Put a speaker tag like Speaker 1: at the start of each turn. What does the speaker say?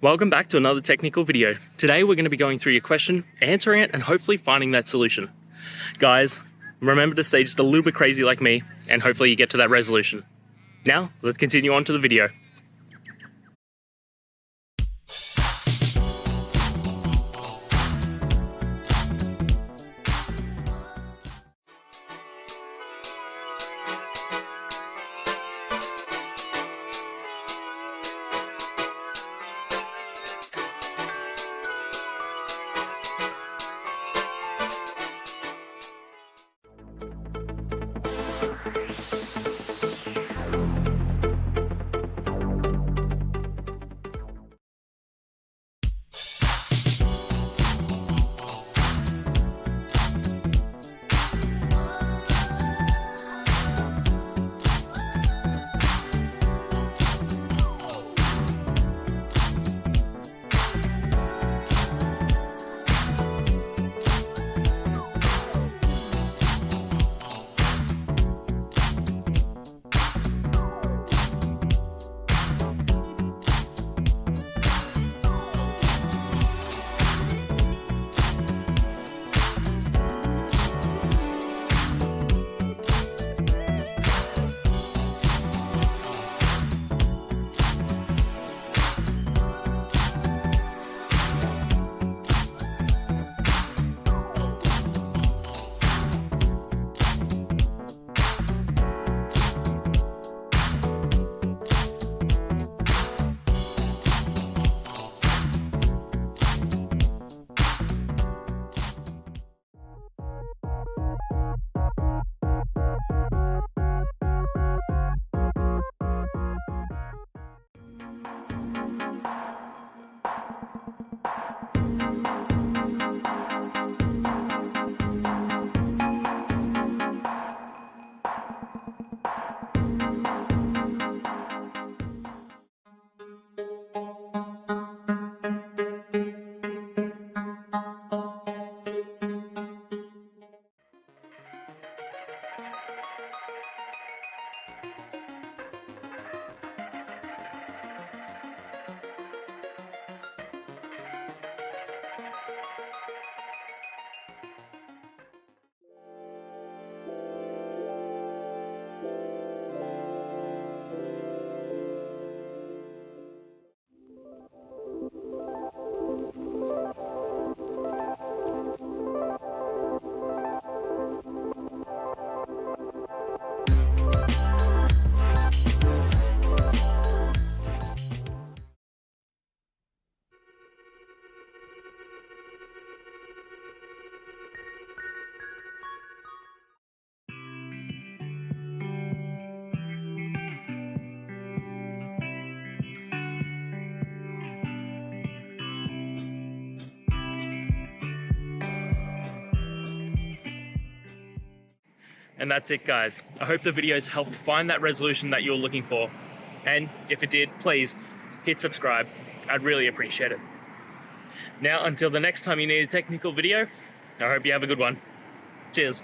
Speaker 1: Welcome back to another technical video. Today we're going to be going through your question, answering it, and hopefully finding that solution. Guys, remember to stay just a little bit crazy like me, and hopefully you get to that resolution. Now, let's continue on to the video. And that's it, guys. I hope the videos helped find that resolution that you're looking for. And if it did, please hit subscribe. I'd really appreciate it. Now, until the next time you need a technical video, I hope you have a good one. Cheers.